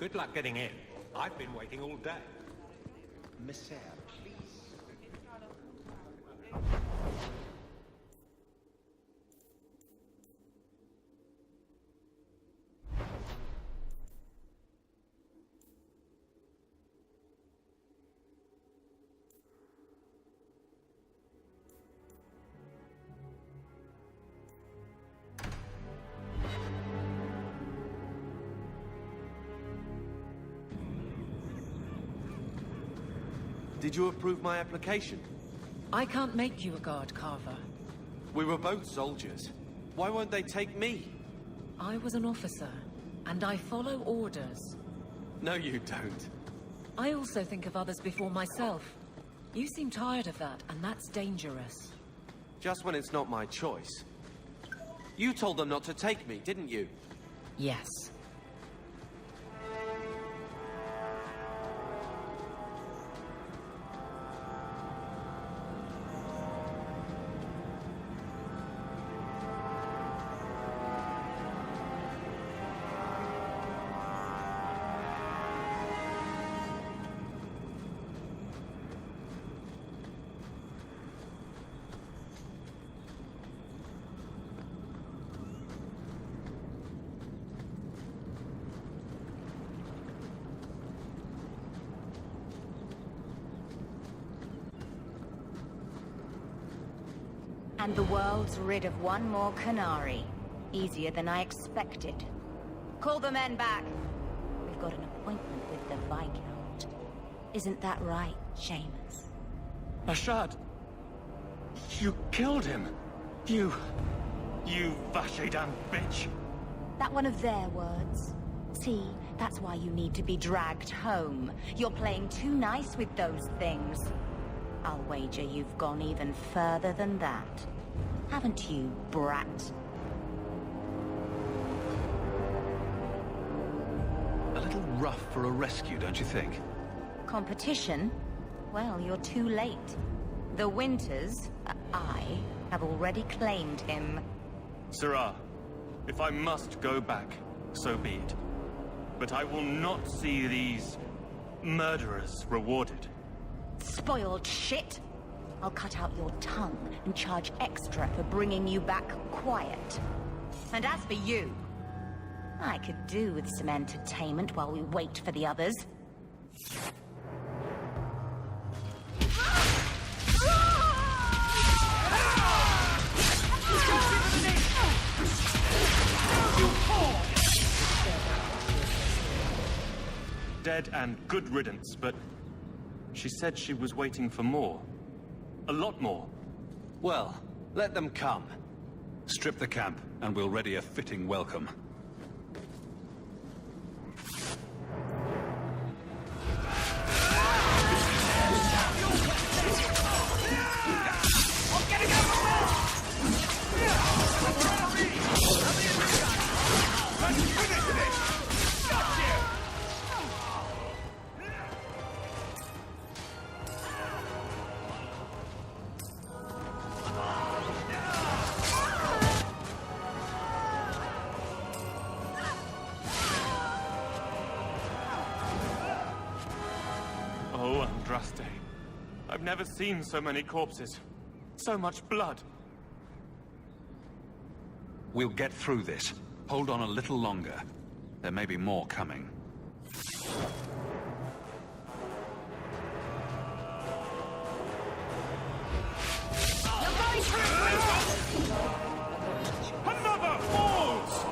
Good luck getting in. I've been waiting all day. Monsieur, please. Did you approve my application? I can't make you a guard, Carver. We were both soldiers. Why won't they take me? I was an officer, and I follow orders. No, you don't. I also think of others before myself. You seem tired of that, and that's dangerous. Just when it's not my choice. You told them not to take me, didn't you? Yes. And the world's rid of one more Canary. Easier than I expected. Call the men back. We've got an appointment with the Viscount. Isn't that right, Seamus? Ashad! You killed him! You Vashedan bitch! That one of their words. See, that's why you need to be dragged home. You're playing too nice with those things. I'll wager you've gone even further than that. Haven't you, brat? A little rough for a rescue, don't you think? Competition? Well, you're too late. The Winters, I, have already claimed him. Sirrah, if I must go back, so be it. But I will not see these murderers rewarded. Spoiled shit! I'll cut out your tongue and charge extra for bringing you back quiet. And as for you, I could do with some entertainment while we wait for the others. Dead and good riddance, but she said she was waiting for more. A lot more. Well, let them come. Strip the camp, and we'll ready a fitting welcome. Oh, Andraste. I've never seen so many corpses. So much blood. We'll get through this. Hold on a little longer. There may be more coming. Another falls!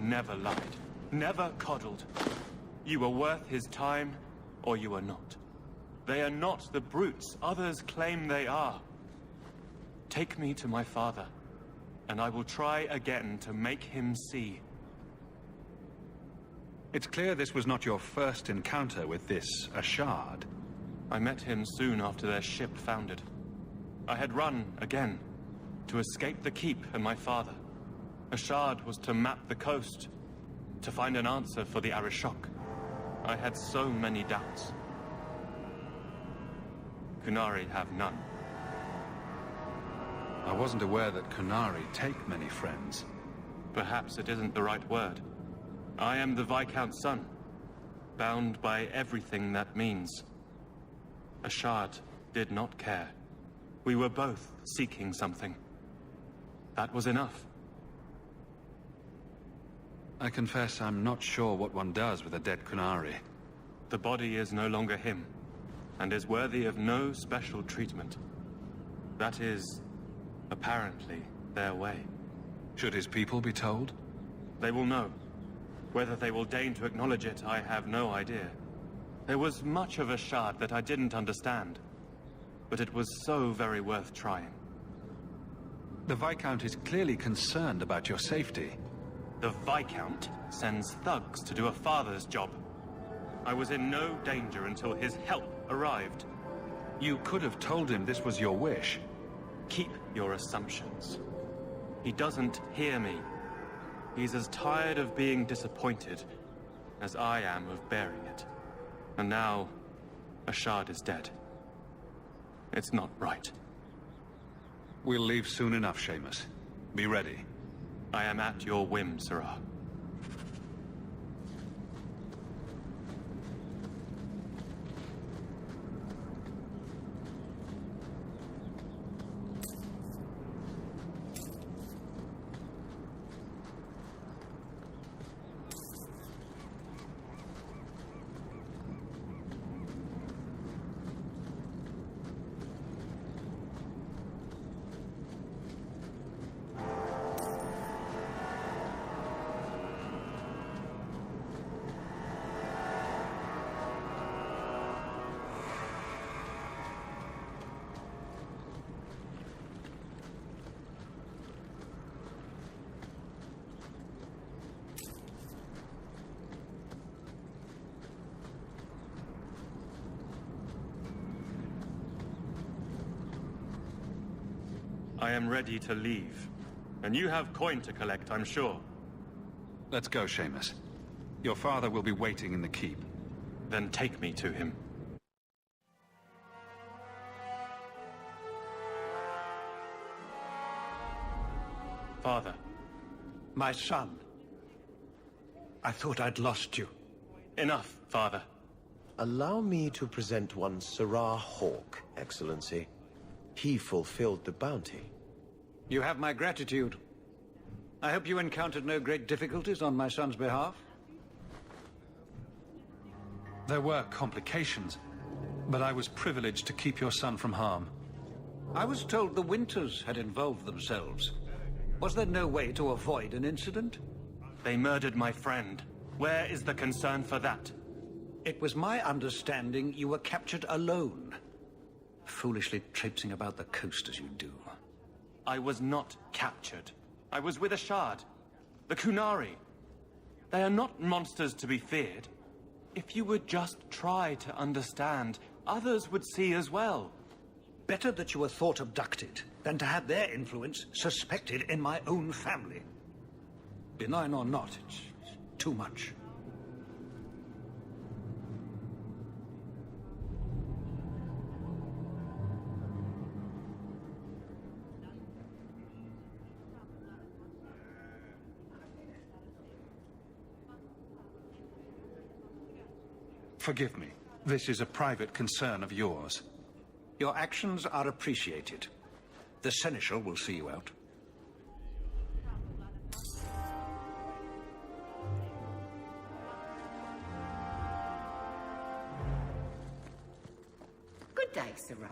never lied, never coddled. You were worth his time, or you are not. They are not the brutes others claim they are. Take me to my father, and I will try again to make him see. It's clear this was not your first encounter with this Ashard. I met him soon after their ship foundered. I had run again, to escape the keep and my father. Ashard was to map the coast, to find an answer for the Arishok. I had so many doubts. Qunari have none. I wasn't aware that Qunari take many friends. Perhaps it isn't the right word. I am the Viscount's son, bound by everything that means. Ashard did not care. We were both seeking something. That was enough. I confess I'm not sure what one does with a dead Qunari. The body is no longer him, and is worthy of no special treatment. That is, apparently, their way. Should his people be told? They will know. Whether they will deign to acknowledge it, I have no idea. There was much of Ashard that I didn't understand, but it was so very worth trying. The Viscount is clearly concerned about your safety. The Viscount sends thugs to do a father's job. I was in no danger until his help arrived. You could have told him this was your wish. Keep your assumptions. He doesn't hear me. He's as tired of being disappointed as I am of bearing it. And now, Ashard is dead. It's not right. We'll leave soon enough, Seamus. Be ready. I am at your whim, Sirrah. I am ready to leave. And you have coin to collect, I'm sure. Let's go, Seamus. Your father will be waiting in the keep. Then take me to him. Father. My son. I thought I'd lost you. Enough, Father. Allow me to present one Sirrah Hawke, Excellency. He fulfilled the bounty. You have my gratitude. I hope you encountered no great difficulties on my son's behalf. There were complications, but I was privileged to keep your son from harm. I was told the Winters had involved themselves. Was there no way to avoid an incident? They murdered my friend. Where is the concern for that? It was my understanding you were captured alone. Foolishly traipsing about the coast as you do. I was not captured. I was with Ashard. The Qunari. They are not monsters to be feared. If you would just try to understand, others would see as well. Better that you were thought abducted than to have their influence suspected in my own family. Benign or not, it's too much. Forgive me. This is a private concern of yours. Your actions are appreciated. The Seneschal will see you out. Good day, Sirrah.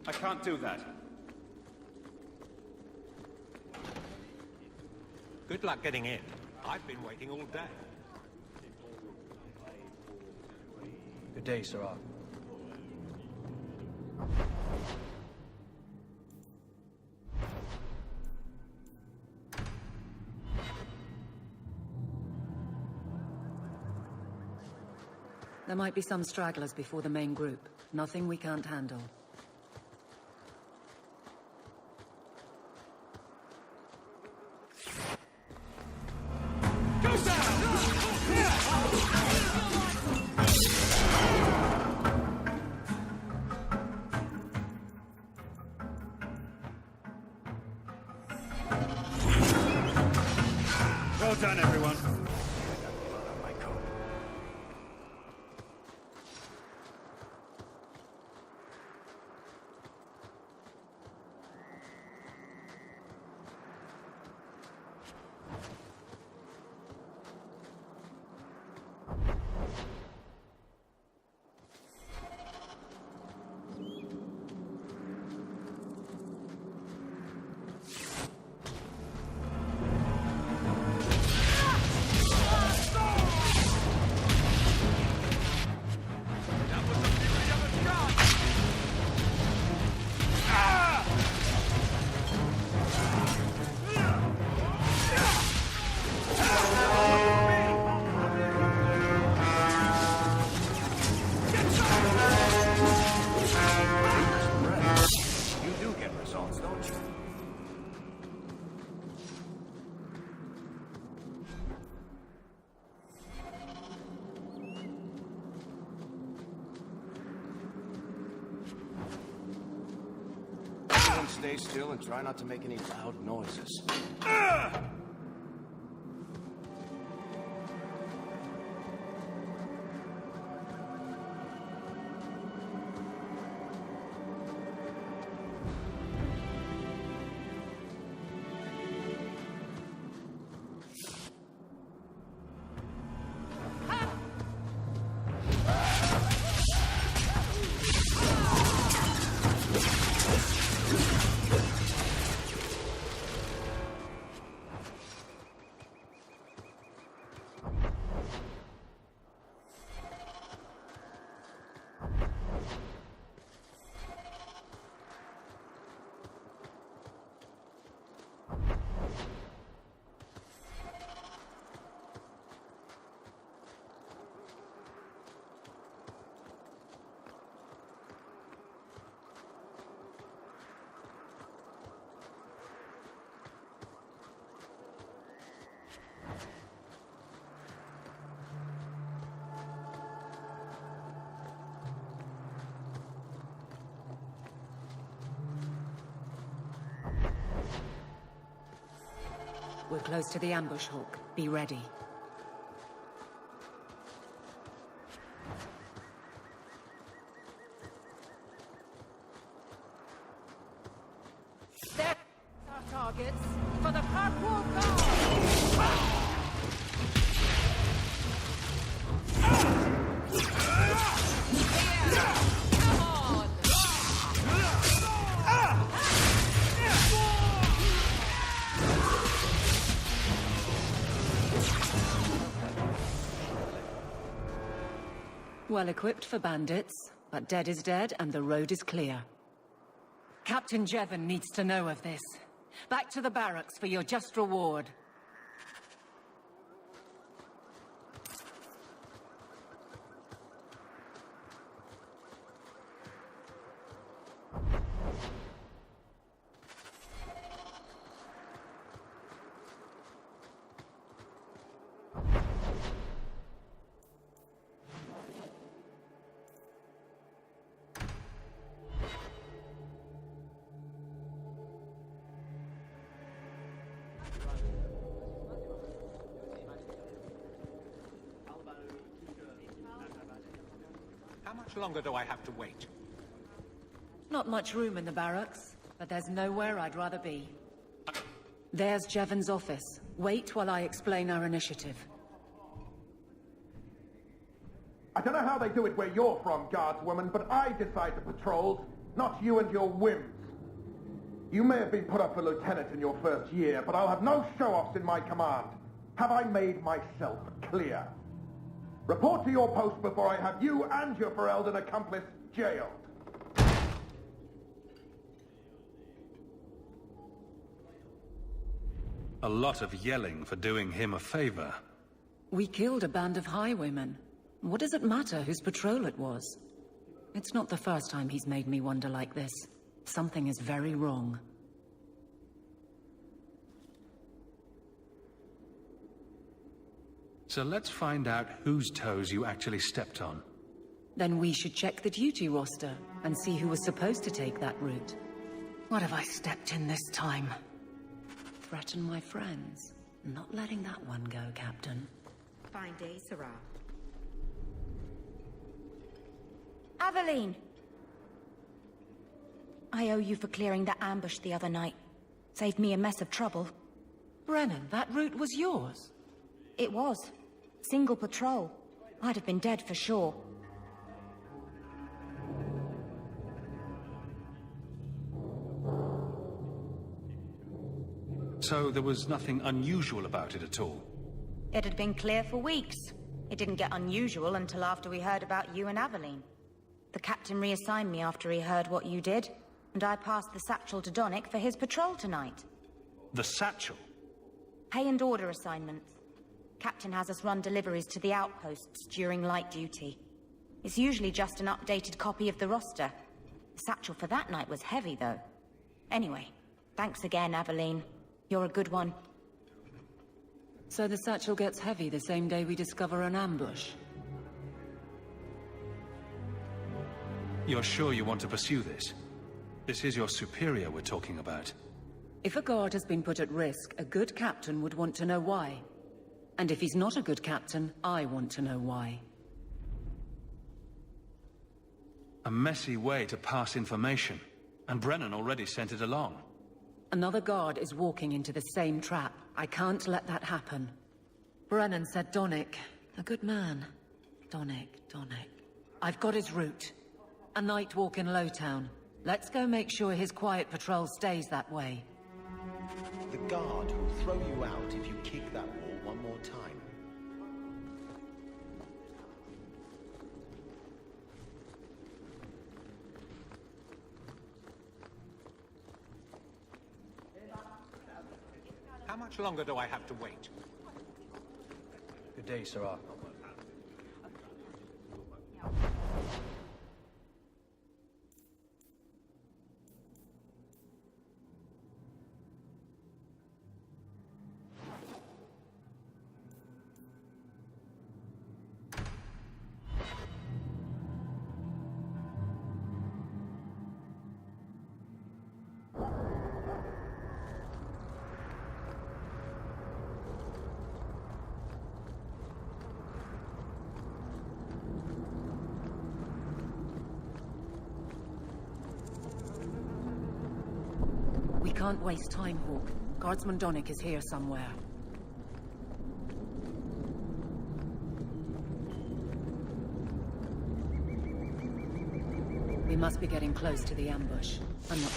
I can't do that. Good luck getting in. I've been waiting all day. Good day, Sirrah. There might be some stragglers before the main group. Nothing we can't handle. Well done, everyone. Stay still and try not to make any loud noises. We're close to the ambush, Hawk. Be ready. There are targets for the Purple Guard! Come on! Well equipped for bandits, but dead is dead and the road is clear. Captain Jevon needs to know of this. Back to the barracks for your just reward. How much longer do I have to wait? Not much room in the barracks, but there's nowhere I'd rather be. There's Jevon's office. Wait while I explain our initiative. I don't know how they do it where you're from, guardswoman, but I decide the patrols. not you and your whims. You may have been put up for lieutenant in your first year, but I'll have no show-offs in my command. Have I made myself clear? Report to your post before I have you and your Ferelden accomplice jailed. A lot of yelling for doing him a favor. We killed a band of highwaymen. What does it matter whose patrol it was? It's not the first time he's made me wonder like this. Something is very wrong. So let's find out whose toes you actually stepped on. Then we should check the duty roster and see who was supposed to take that route. What have I stepped in this time? Threaten my friends. Not letting that one go, Captain. Fine day, Sarah. Aveline! I owe you for clearing the ambush the other night. Saved me a mess of trouble. Brennan, that route was yours? It was. Single patrol. I'd have been dead for sure. So there was nothing unusual about it at all? It had been clear for weeks. It didn't get unusual until after we heard about you and Aveline. The captain reassigned me after he heard what you did, and I passed the satchel to Donnic for his patrol tonight. The satchel? Pay and order assignments. Captain has us run deliveries to the outposts during light duty. It's usually just an updated copy of the roster. The satchel for that night was heavy, though. Anyway, thanks again, Aveline. You're a good one. So the satchel gets heavy the same day we discover an ambush? You're sure you want to pursue this? This is your superior we're talking about. If a guard has been put at risk, a good captain would want to know why. And if he's not a good captain, I want to know why. A messy way to pass information, and Brennan already sent it along. Another guard is walking into the same trap. I can't let that happen. Brennan said Donnic. A good man. Donnic. I've got his route. A night walk in Lowtown. Let's go make sure his quiet patrol stays that way. The guard will throw you out if you kick that wall one more time. How much longer do I have to wait? Good day, Sarah. We can't waste time, Hawk. Guardsman Donnic is here somewhere. We must be getting close to the ambush. I'm not...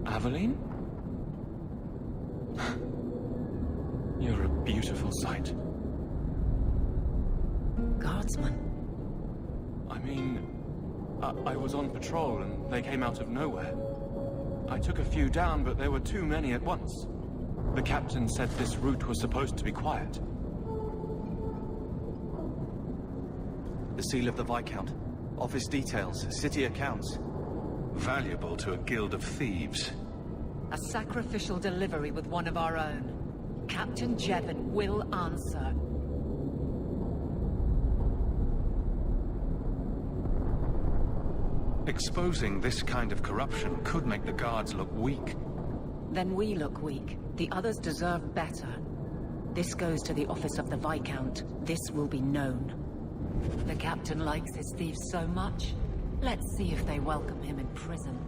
Aveline? You're a beautiful sight. Guardsman? I mean, I was on patrol and they came out of nowhere. I took a few down, but there were too many at once. The captain said this route was supposed to be quiet. The seal of the Viscount. Office details, city accounts. Valuable to a guild of thieves. A sacrificial delivery with one of our own. Captain Jevon will answer. Exposing this kind of corruption could make the guards look weak. Then we look weak. The others deserve better. This goes to the office of the Viscount. This will be known. The captain likes his thieves so much. Let's see if they welcome him in prison.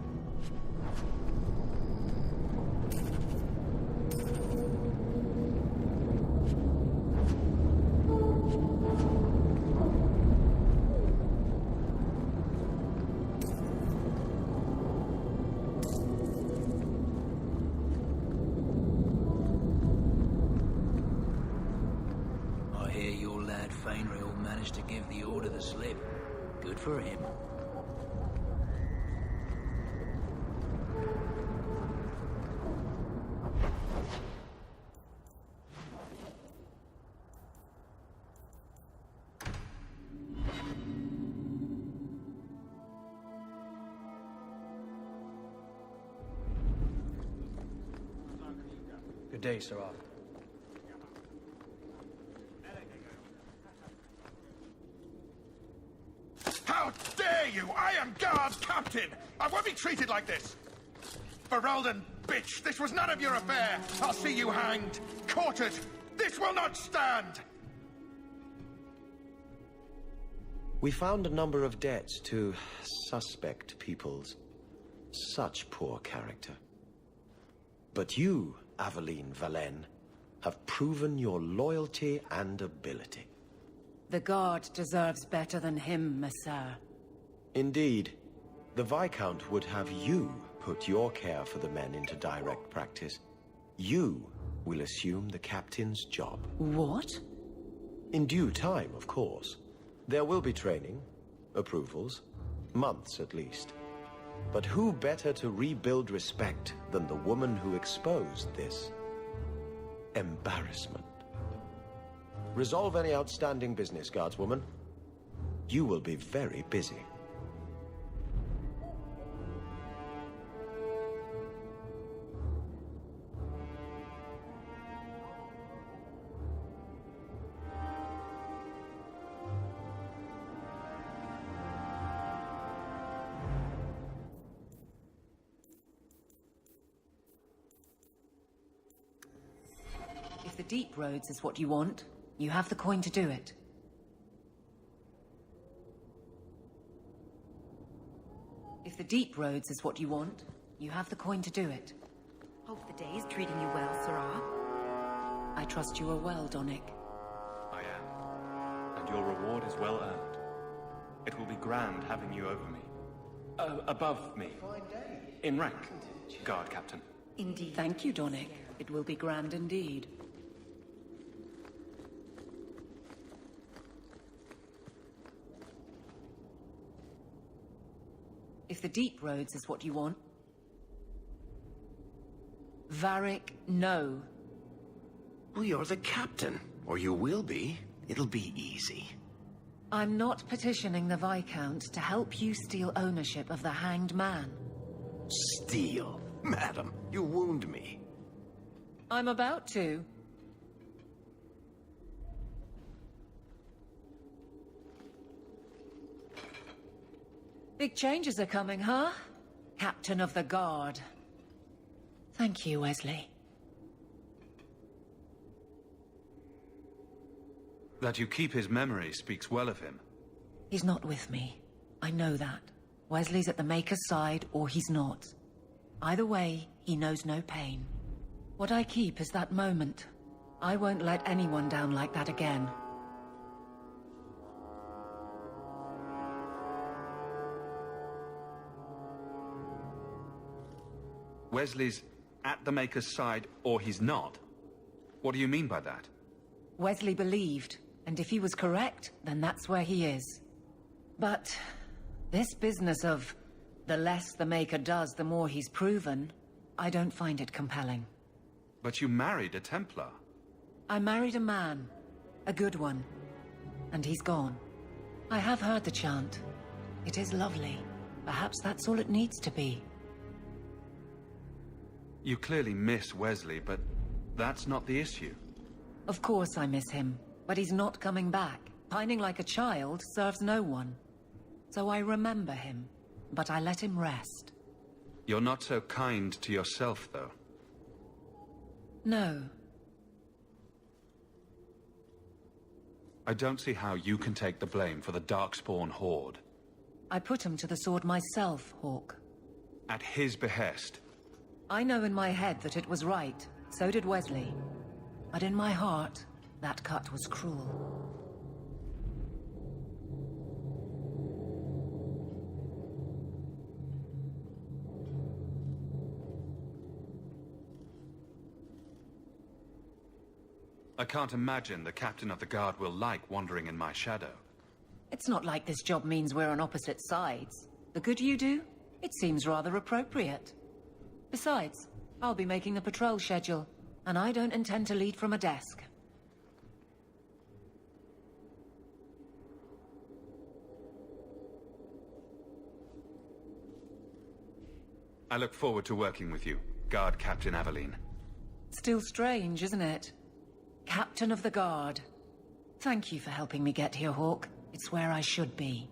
I hear your lad Fainriel managed to give the Order the slip. Good for him. Good day, Sirrah. How dare you! I am Guard Captain! I won't be treated like this! Ferelden, bitch! This was none of your affair! I'll see you hanged! Quartered! This will not stand! We found a number of debts to suspect peoples. Such poor character. But you, Aveline Valen, have proven your loyalty and ability. The Guard deserves better than him, Messere. Indeed. The Viscount would have you put your care for the men into direct practice. You will assume the captain's job. What? In due time, of course. There will be training, approvals, months at least. But who better to rebuild respect than the woman who exposed this embarrassment? Resolve any outstanding business, guardswoman. You will be very busy. If the Deep Roads is what you want, you have the coin to do it. If the Deep Roads is what you want, you have the coin to do it. Hope the day is treating you well, Sirrah. I trust you are well, Donick. I am. And your reward is well earned. It will be grand having you over me. Above me. In rank, Guard Captain. Indeed. Thank you, Donick. It will be grand indeed. If the Deep Roads is what you want... Varric, no. Well, you're the captain. Or you will be. It'll be easy. I'm not petitioning the Viscount to help you steal ownership of the Hanged Man. Steal? Madam, you wound me. I'm about to. Big changes are coming, huh? Captain of the Guard. Thank you, Wesley. That you keep his memory speaks well of him. He's not with me. I know that. Wesley's at the Maker's side, or he's not. Either way, he knows no pain. What I keep is that moment. I won't let anyone down like that again. Wesley's at the Maker's side, or he's not? What do you mean by that? Wesley believed, and if he was correct, then that's where he is. But this business of the less the Maker does, the more he's proven, I don't find it compelling. But you married a Templar. I married a man. A good one. And he's gone. I have heard the chant. It is lovely. Perhaps that's all it needs to be. You clearly miss Wesley, but that's not the issue. Of course I miss him, but he's not coming back. Pining like a child serves no one. So I remember him. but I let him rest. You're not so kind to yourself, though. No. I don't see how you can take the blame for the Darkspawn Horde. I put him to the sword myself, Hawke. At his behest. I know in my head that it was right. So did Wesley. But in my heart, that cut was cruel. I can't imagine the Captain of the Guard will like wandering in my shadow. It's not like this job means we're on opposite sides. The good you do, it seems rather appropriate. Besides, I'll be making the patrol schedule, and I don't intend to lead from a desk. I look forward to working with you, Guard Captain Aveline. Still strange, isn't it? Captain of the Guard. Thank you for helping me get here, Hawke. It's where I should be.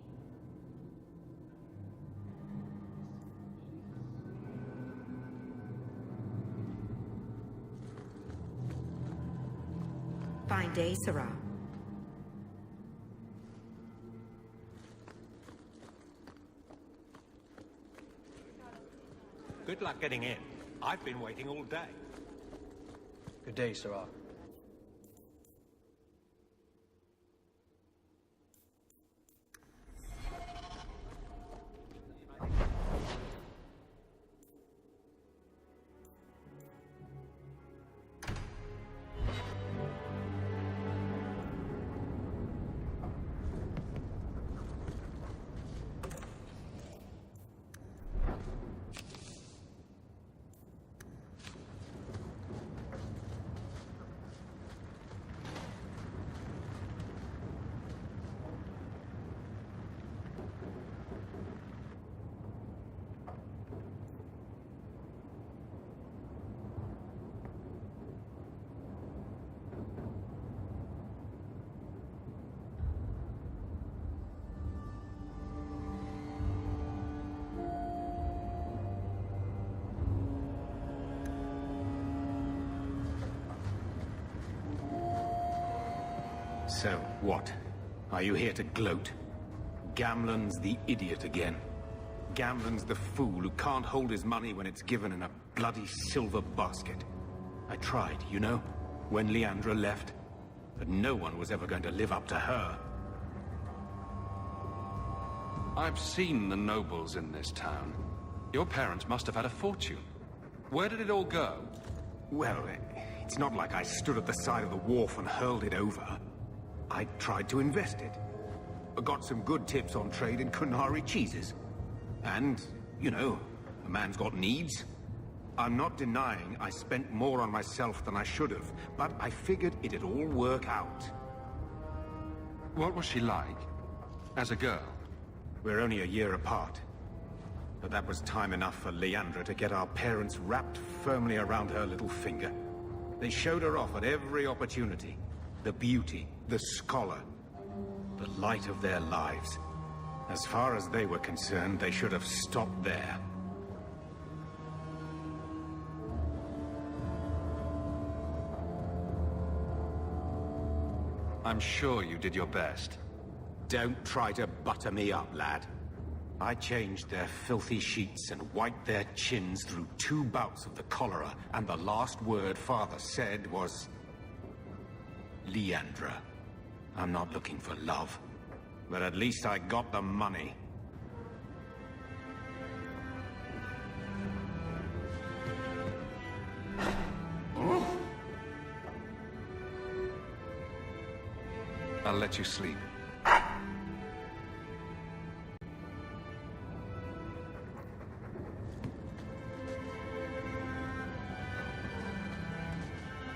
Fine day, Sarah. Good luck getting in. I've been waiting all day. Good day, Sarah. So, what? Are you here to gloat? Gamlen's the idiot again. Gamlen's the fool who can't hold his money when it's given in a bloody silver basket. I tried, you know, when Leandra left. But no one was ever going to live up to her. I've seen the nobles in this town. Your parents must have had a fortune. Where did it all go? Well, it's not like I stood at the side of the wharf and hurled it over. I tried to invest it. I got some good tips on trade in Kunari cheeses. And, you know, a man's got needs. I'm not denying I spent more on myself than I should have, but I figured it'd all work out. What was she like? As a girl? We're only a year apart. But that was time enough for Leandra to get our parents wrapped firmly around her little finger. They showed her off at every opportunity. The beauty, the scholar, the light of their lives. As far as they were concerned, they should have stopped there. I'm sure you did your best. Don't try to butter me up, lad. I changed their filthy sheets and wiped their chins through 2 bouts of the cholera, and the last word Father said was... Leandra. I'm not looking for love, but at least I got the money. I'll let you sleep.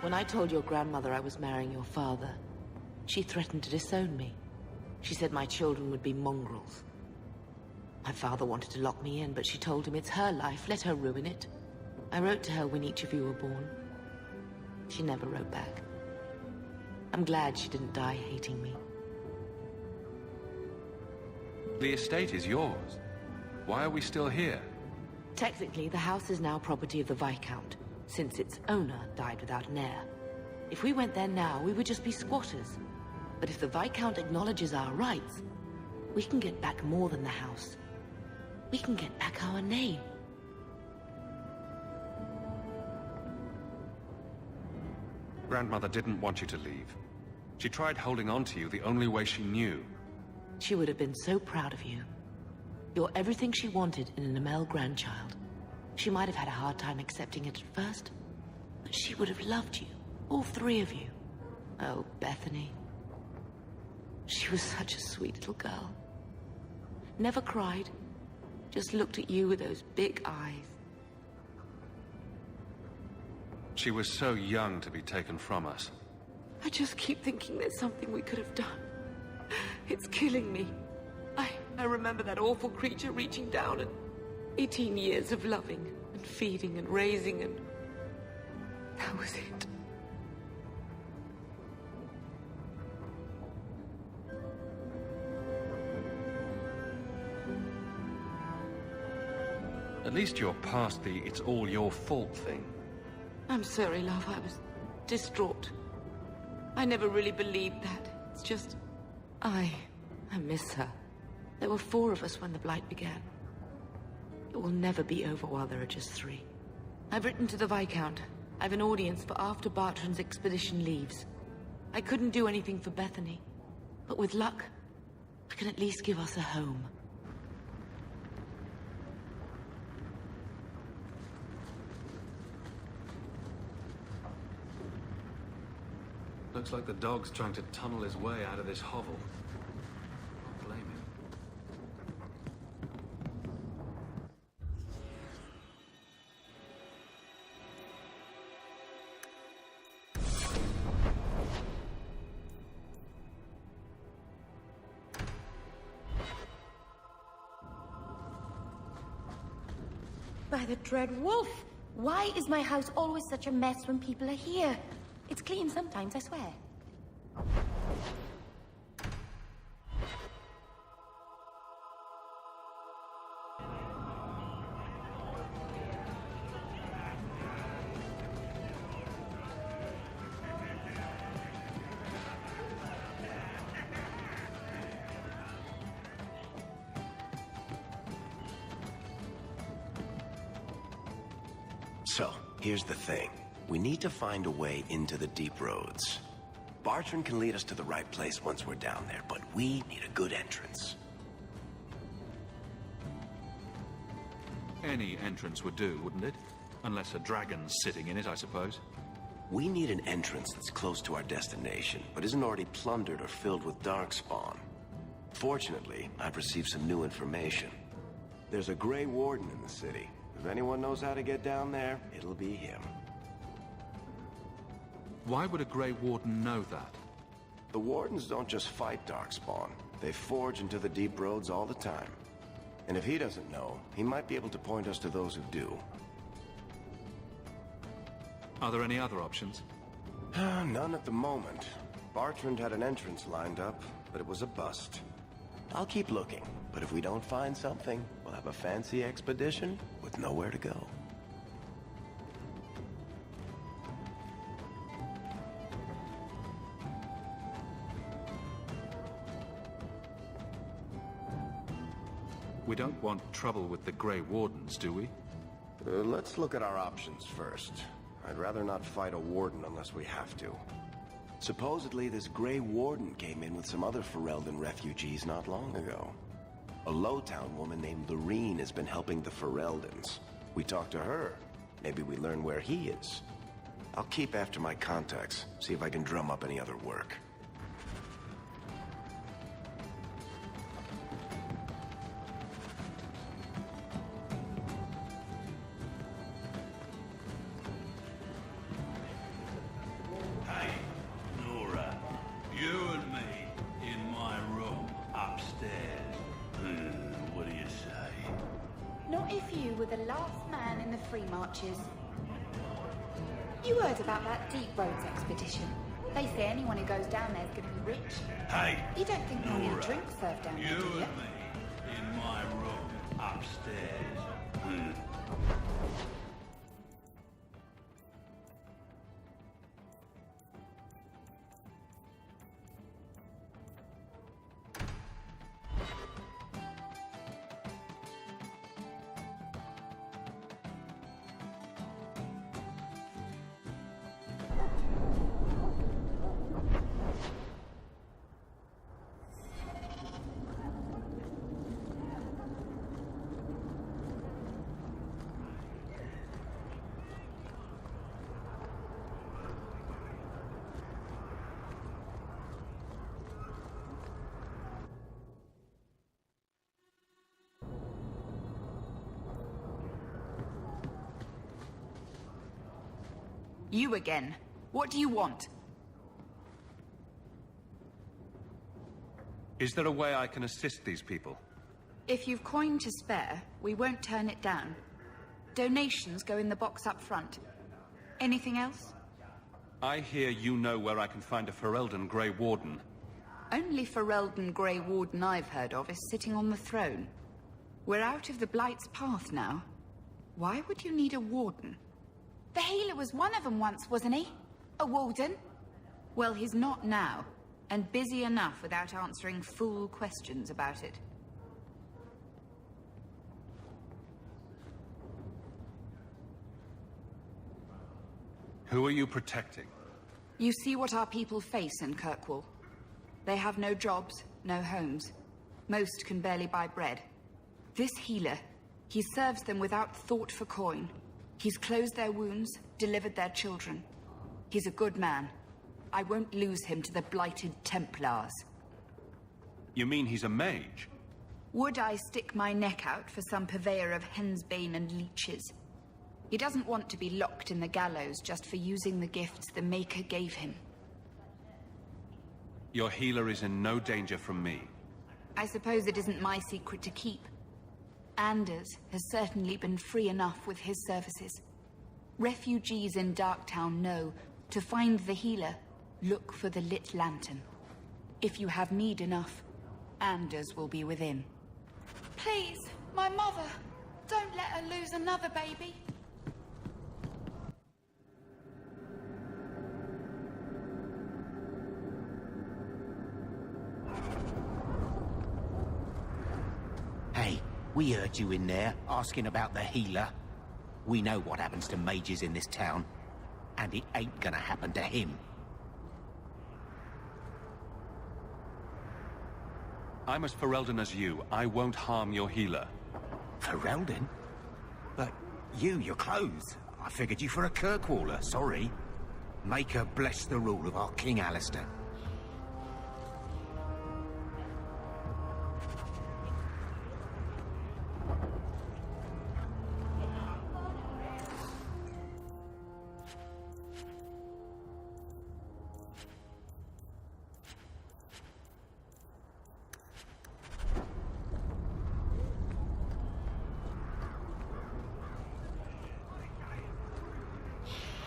When I told your grandmother I was marrying your father, she threatened to disown me. She said my children would be mongrels. My father wanted to lock me in, but she told him it's her life, let her ruin it. I wrote to her when each of you were born. She never wrote back. I'm glad she didn't die hating me. The estate is yours. Why are we still here? Technically, the house is now property of the Viscount, since its owner died without an heir. If we went there now, we would just be squatters. But if the Viscount acknowledges our rights, we can get back more than the house. We can get back our name. Grandmother didn't want you to leave. She tried holding on to you the only way she knew. She would have been so proud of you. You're everything she wanted in an Amel grandchild. She might have had a hard time accepting it at first, but she would have loved you, all three of you. Oh, Bethany. She was such a sweet little girl. Never cried, just looked at you with those big eyes. She was so young to be taken from us. I just keep thinking there's something we could have done. It's killing me. I remember that awful creature reaching down and 18 years of loving and feeding and raising, and that was it. At least you're past the "it's all your fault" thing. I'm sorry, love. I was distraught. I never really believed that. It's just... I miss her. There were 4 of us when the Blight began. It will never be over while there are just 3. I've written to the Viscount. I've an audience for after Bartrand's expedition leaves. I couldn't do anything for Bethany, but with luck, I can at least give us a home. Looks like the dog's trying to tunnel his way out of this hovel. Don't blame him. By the Dread Wolf! Why is my house always such a mess when people are here? It's clean sometimes, I swear. So, here's the thing. We need to find a way into the deep roads. Bartrand can lead us to the right place once we're down there, but we need a good entrance. Any entrance would do, wouldn't it? Unless a dragon's sitting in it, I suppose. We need an entrance that's close to our destination, but isn't already plundered or filled with darkspawn. Fortunately, I've received some new information. There's a Grey Warden in the city. If anyone knows how to get down there, it'll be him. Why would a Grey Warden know that? The Wardens don't just fight darkspawn. They forge into the deep roads all the time. And if he doesn't know, he might be able to point us to those who do. Are there any other options? None at the moment. Bartrand had an entrance lined up, but it was a bust. I'll keep looking, but if we don't find something, we'll have a fancy expedition with nowhere to go. We don't want trouble with the Grey Wardens, do we? Let's look at our options first. I'd rather not fight a warden unless we have to. Supposedly, this Grey Warden came in with some other Ferelden refugees not long ago. A Lowtown woman named Lorene has been helping the Fereldans. We talked to her. Maybe we learn where he is. I'll keep after my contacts, see if I can drum up any other work. You heard about that Deep Roads expedition. They say anyone who goes down there is going to be rich. Hey! You don't think money and drink served down there, do you? and me in my room Upstairs. You again. What do you want? Is there a way I can assist these people? If you've coin to spare, we won't turn it down. Donations go in the box up front. Anything else? I hear you know where I can find a Ferelden Grey Warden. Only Ferelden Grey Warden I've heard of is sitting on the throne. We're out of the Blight's path now. Why would you need a warden? The healer was one of them once, wasn't he? A warden? Well, he's not now, and busy enough without answering fool questions about it. Who are you protecting? You see what our people face in Kirkwall. They have no jobs, no homes. Most can barely buy bread. This healer, he serves them without thought for coin. He's closed their wounds, delivered their children. He's a good man. I won't lose him to the blighted Templars. You mean he's a mage? Would I stick my neck out for some purveyor of hensbane and leeches? He doesn't want to be locked in the gallows just for using the gifts the Maker gave him. Your healer is in no danger from me. I suppose it isn't my secret to keep. Anders has certainly been free enough with his services. Refugees in Darktown know to find the healer, look for the lit lantern. If you have need enough, Anders will be within. Please, my mother. Don't let her lose another baby. Hey, we heard you in there, asking about the healer. We know what happens to mages in this town, and it ain't gonna happen to him. I'm as Ferelden as you. I won't harm your healer. Ferelden? But your clothes. I figured you for a Kirkwaller, sorry. Maker bless the rule of our King Alistair.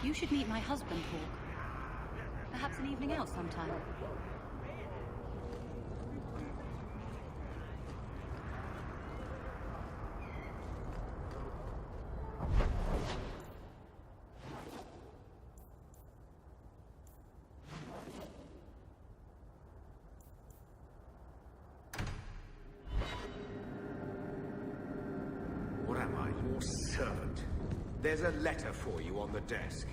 You should meet my husband, Hawk. Perhaps an evening out sometime. What am I, your servant? There's a letter for you on the desk.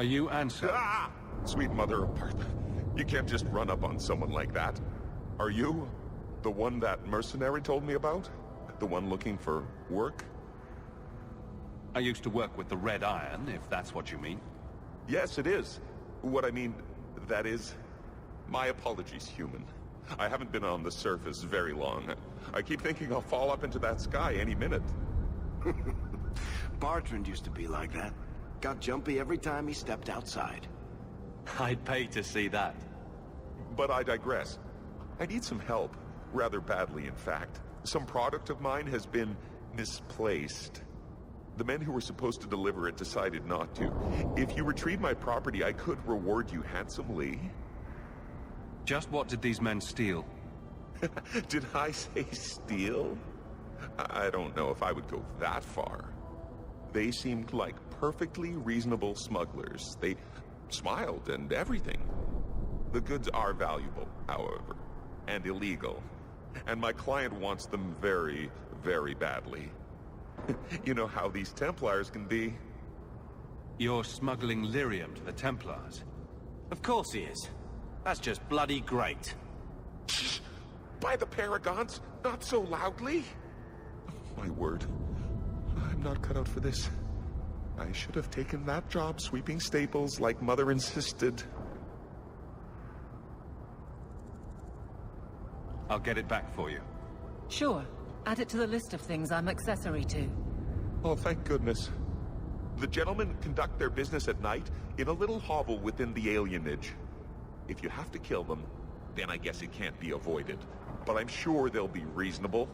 Are you Ansel? Ah! Sweet mother of Parth. You can't just run up on someone like that. Are you the one that mercenary told me about? The one looking for work? I used to work with the Red Iron, if that's what you mean. Yes, it is. What I mean, that is... My apologies, human. I haven't been on the surface very long. I keep thinking I'll fall up into that sky any minute. Bartrand used to be like that. Got jumpy every time he stepped outside. I'd pay to see that. But I digress. I need some help. Rather badly, in fact. Some product of mine has been misplaced. The men who were supposed to deliver it decided not to. If you retrieve my property, I could reward you handsomely. Just what did these men steal? Did I say steal? I don't know if I would go that far. They seemed like perfectly reasonable smugglers. They smiled and everything. The goods are valuable, however, and illegal. And my client wants them very, very badly. You know how these Templars can be. You're smuggling lyrium to the Templars? Of course he is. That's just bloody great. By the Paragons, not so loudly. My word, I'm not cut out for this. I should have taken that job sweeping stables like Mother insisted. I'll get it back for you. Sure. Add it to the list of things I'm accessory to. Oh, thank goodness. The gentlemen conduct their business at night in a little hovel within the alienage. If you have to kill them, then I guess it can't be avoided. But I'm sure they'll be reasonable.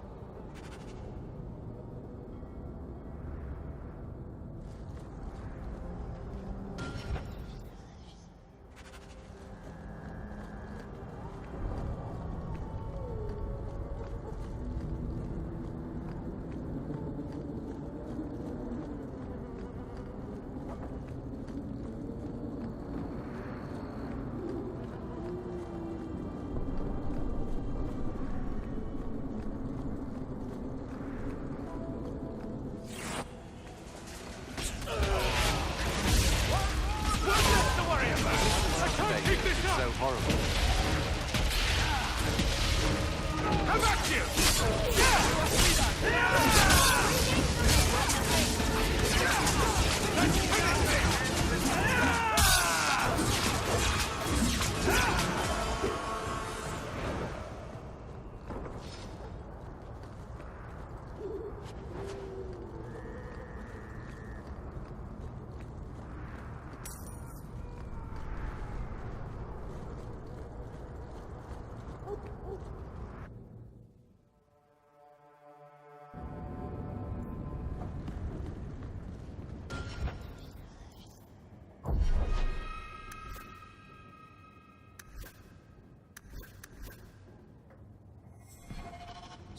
So horrible. How about you?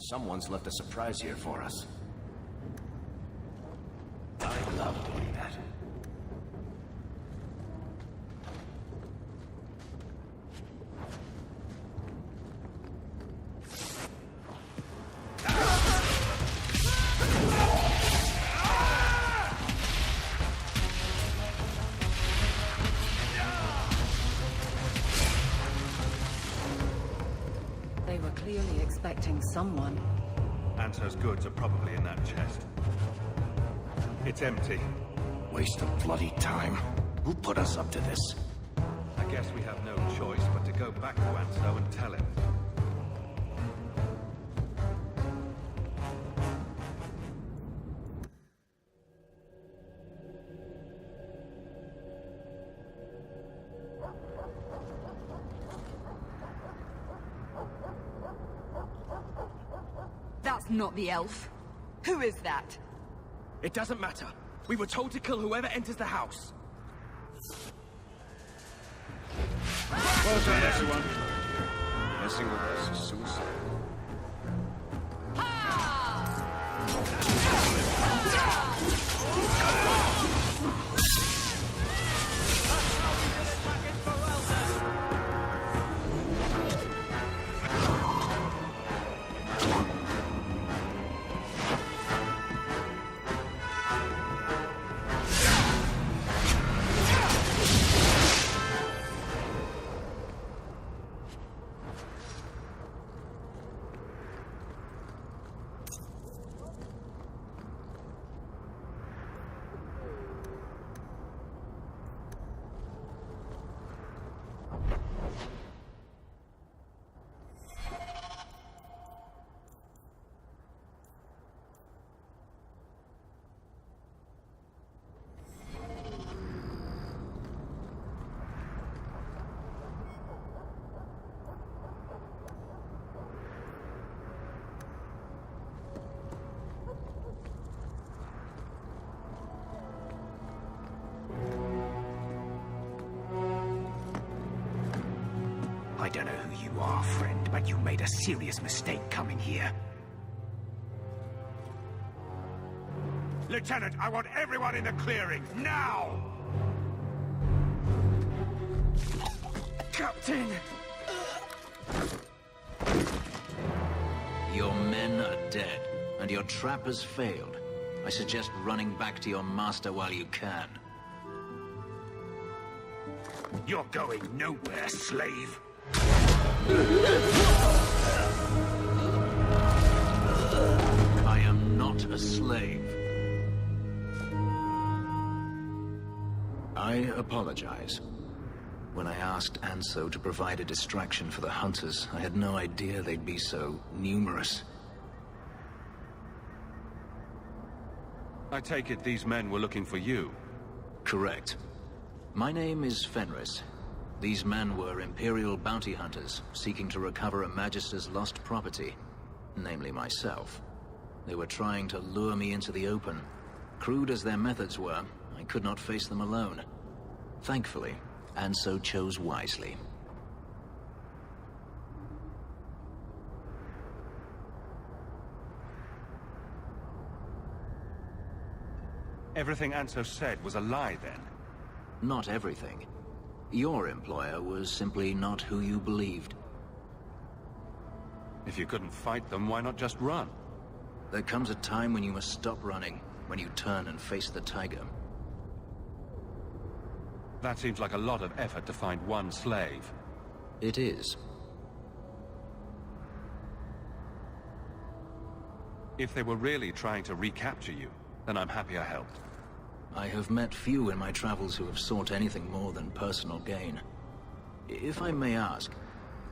Someone's left a surprise here for us. I love doing that. They were clearly expecting someone. Anto's goods are probably in that chest. It's empty. Waste of bloody time. Who put us up to this? I guess we have no choice but to go back to Anto and tell him. That's not the elf. Who is that? It doesn't matter. We were told to kill whoever enters the house. Well done, everyone. Messing with us is suicide. I don't know who you are, friend, but you made a serious mistake coming here. Lieutenant, I want everyone in the clearing, now! Captain! Your men are dead, and your trap has failed. I suggest running back to your master while you can. You're going nowhere, slave. I am not a slave. I apologize. When I asked Anso to provide a distraction for the hunters, I had no idea they'd be so numerous. I take it these men were looking for you? Correct. My name is Fenris. These men were Imperial bounty hunters, seeking to recover a Magister's lost property, namely myself. They were trying to lure me into the open. Crude as their methods were, I could not face them alone. Thankfully, Anso chose wisely. Everything Anso said was a lie, then? Not everything. Your employer was simply not who you believed. If you couldn't fight them, why not just run? There comes a time when you must stop running, when you turn and face the tiger. That seems like a lot of effort to find one slave. It is. If they were really trying to recapture you, then I'm happy I helped. I have met few in my travels who have sought anything more than personal gain. If I may ask,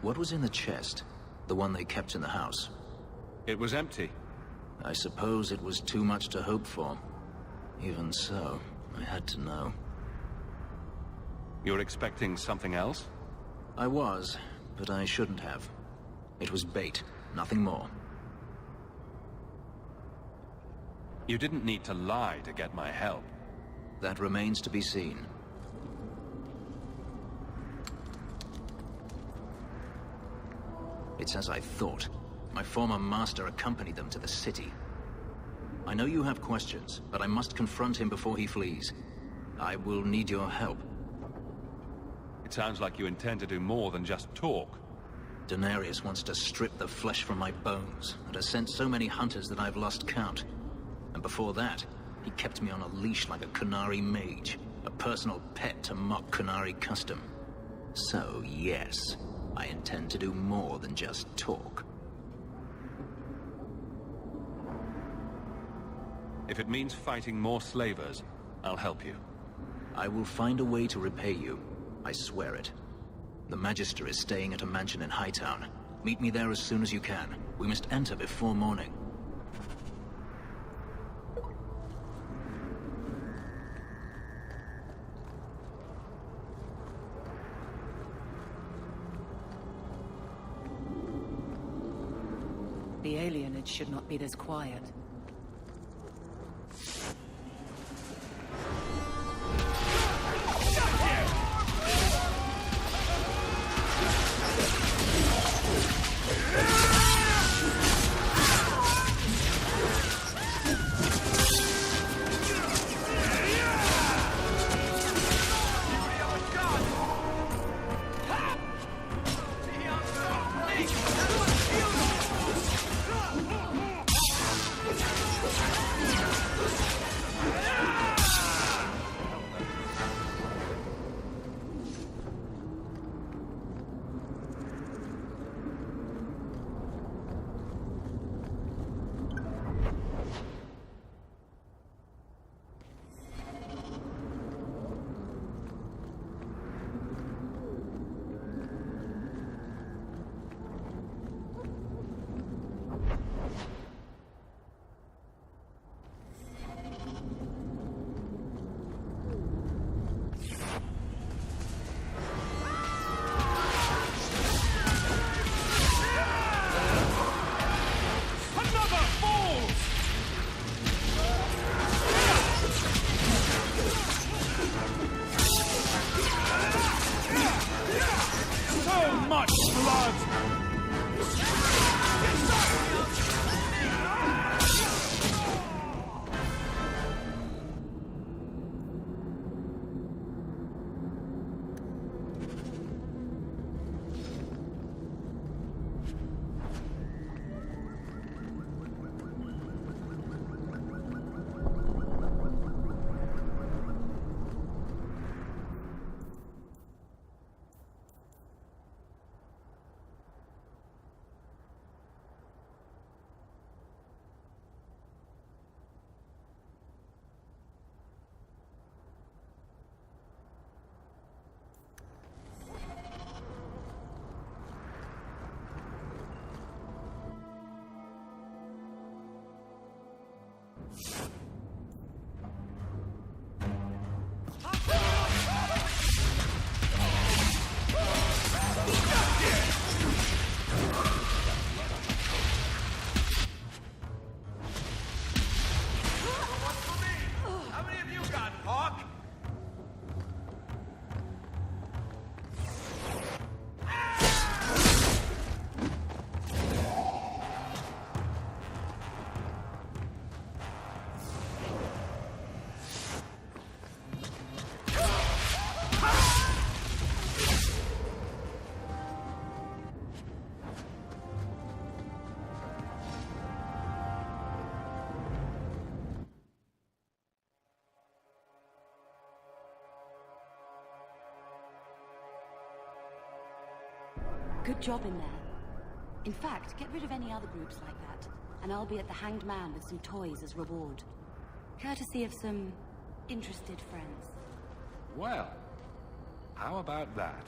what was in the chest? The one they kept in the house? It was empty. I suppose it was too much to hope for. Even so, I had to know. You're expecting something else? I was, but I shouldn't have. It was bait, nothing more. You didn't need to lie to get my help. That remains to be seen. It's as I thought. My former master accompanied them to the city. I know you have questions, but I must confront him before he flees. I will need your help. It sounds like you intend to do more than just talk. Denarius wants to strip the flesh from my bones, and has sent so many hunters that I've lost count. And before that, he kept me on a leash like a Qunari mage, a personal pet to mock Qunari custom. So, yes, I intend to do more than just talk. If it means fighting more slavers, I'll help you. I will find a way to repay you. I swear it. The Magister is staying at a mansion in Hightown. Meet me there as soon as you can. We must enter before morning. The alienage should not be this quiet. Good job in there. In fact, get rid of any other groups like that, and I'll be at the Hanged Man with some toys as reward. Courtesy of some interested friends. Well, how about that?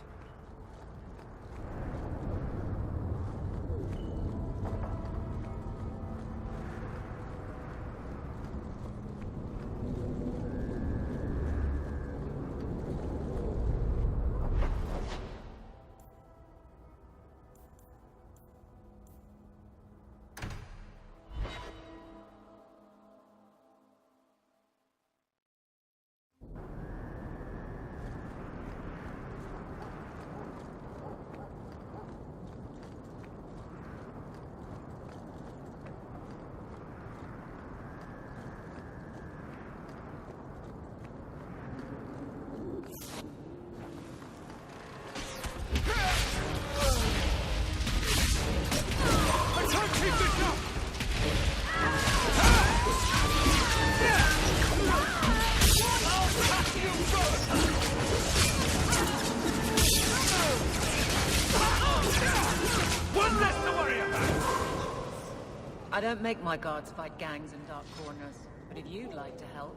I don't make my guards fight gangs in dark corners, but if you'd like to help...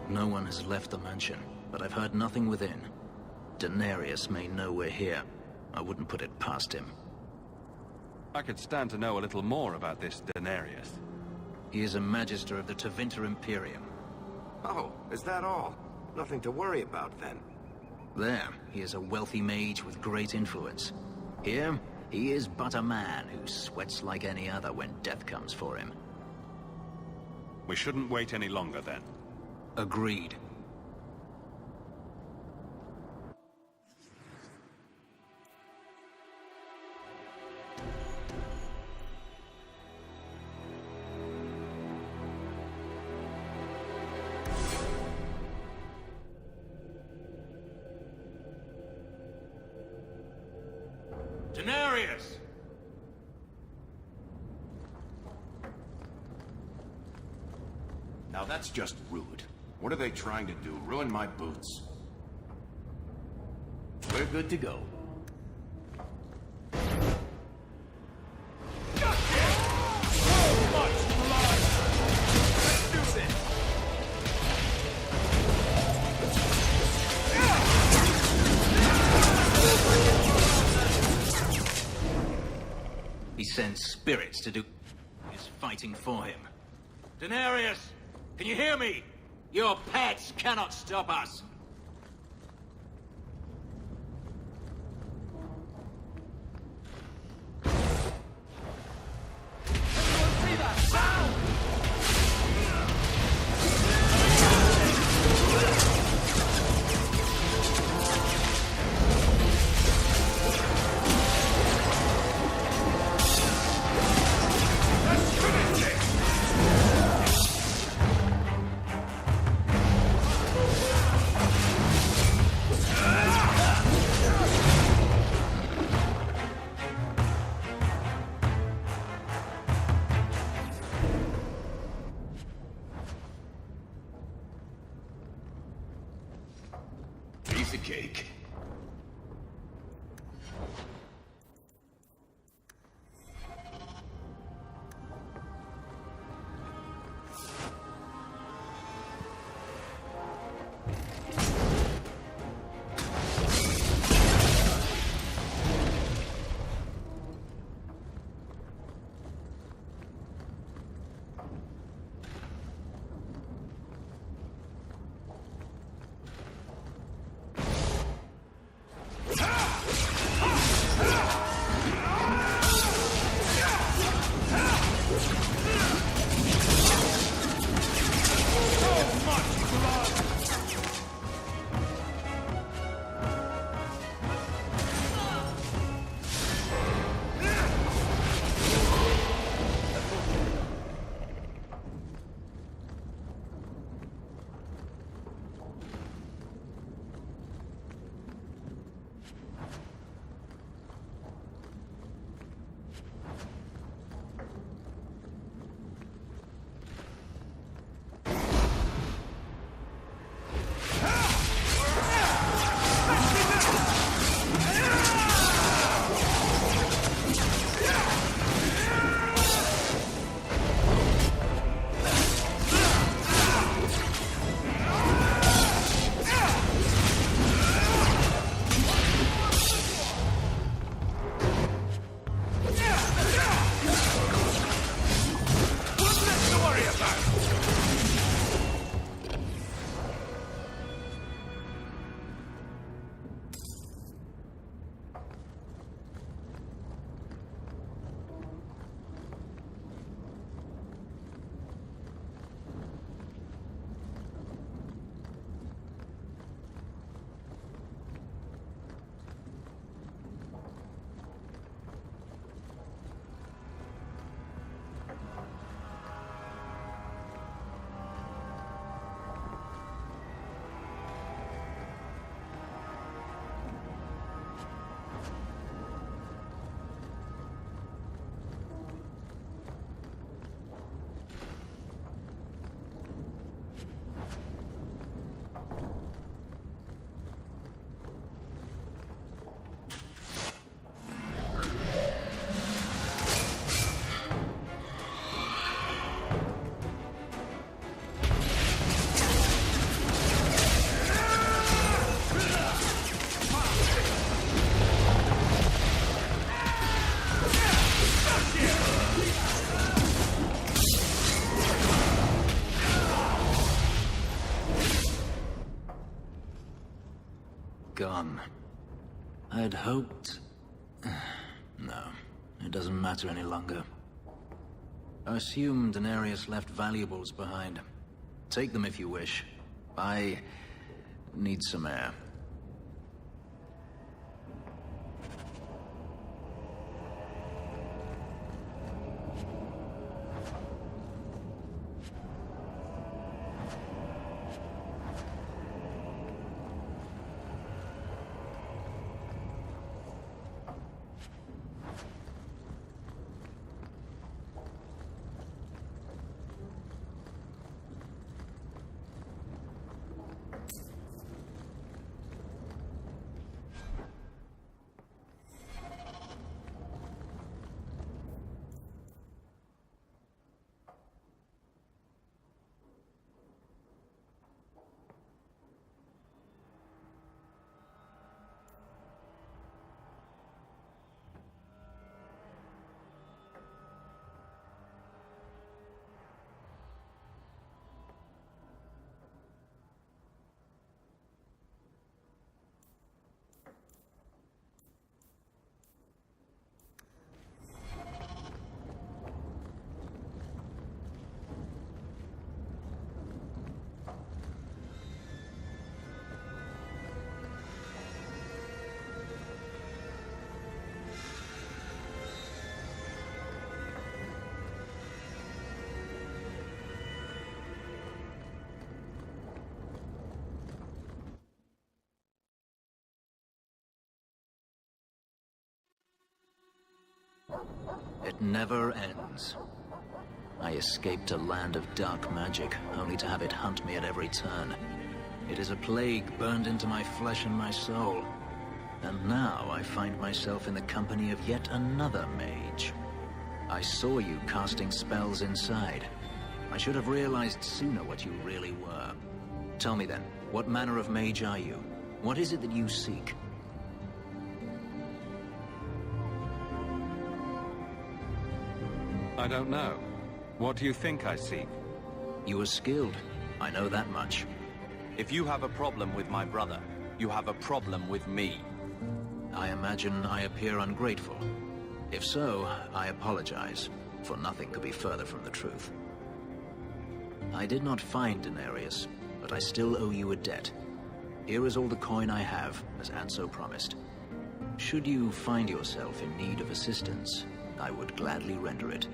No one has left the mansion, but I've heard nothing within. Denarius may know we're here. I wouldn't put it past him. I could stand to know a little more about this Denarius. He is a Magister of the Tevinter Imperium. Oh, is that all? Nothing to worry about, then. There, he is a wealthy mage with great influence. Here, he is but a man who sweats like any other when death comes for him. We shouldn't wait any longer, then. Agreed. Denarius! Now that's just rude. What are they trying to do? Ruin my boots? We're good to go. He sends spirits to do his fighting for him. Denarius! Can you hear me? Your pets cannot stop us! Piece of cake. gone. I'd hoped... No, it doesn't matter any longer. I assume Daenerys left valuables behind. Take them if you wish. I need some air. It never ends. I escaped a land of dark magic, only to have it hunt me at every turn. It is a plague burned into my flesh and my soul. And now I find myself in the company of yet another mage. I saw you casting spells inside. I should have realized sooner what you really were. Tell me then, what manner of mage are you? What is it that you seek? I don't know. What do you think I seek? You are skilled. I know that much. If you have a problem with my brother, you have a problem with me. I imagine I appear ungrateful. If so, I apologize, for nothing could be further from the truth. I did not find Daenerys, but I still owe you a debt. Here is all the coin I have, as Anso promised. Should you find yourself in need of assistance, I would gladly render it.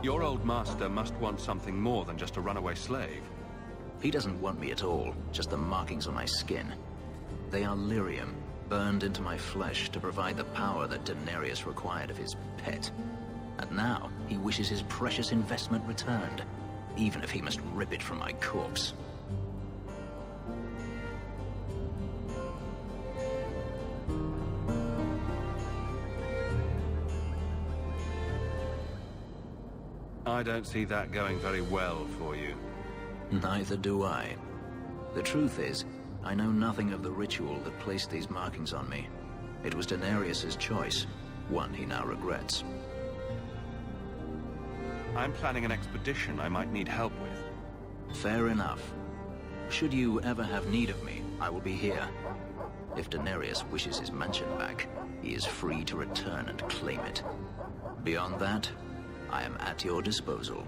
Your old master must want something more than just a runaway slave. He doesn't want me at all, just the markings on my skin. They are lyrium, burned into my flesh to provide the power that Daenerys required of his pet. And now, he wishes his precious investment returned, even if he must rip it from my corpse. I don't see that going very well for you. Neither do I. The truth is, I know nothing of the ritual that placed these markings on me. It was Daenerys' choice, one he now regrets. I'm planning an expedition I might need help with. Fair enough. Should you ever have need of me, I will be here. If Daenerys wishes his mansion back, he is free to return and claim it. Beyond that, I am at your disposal.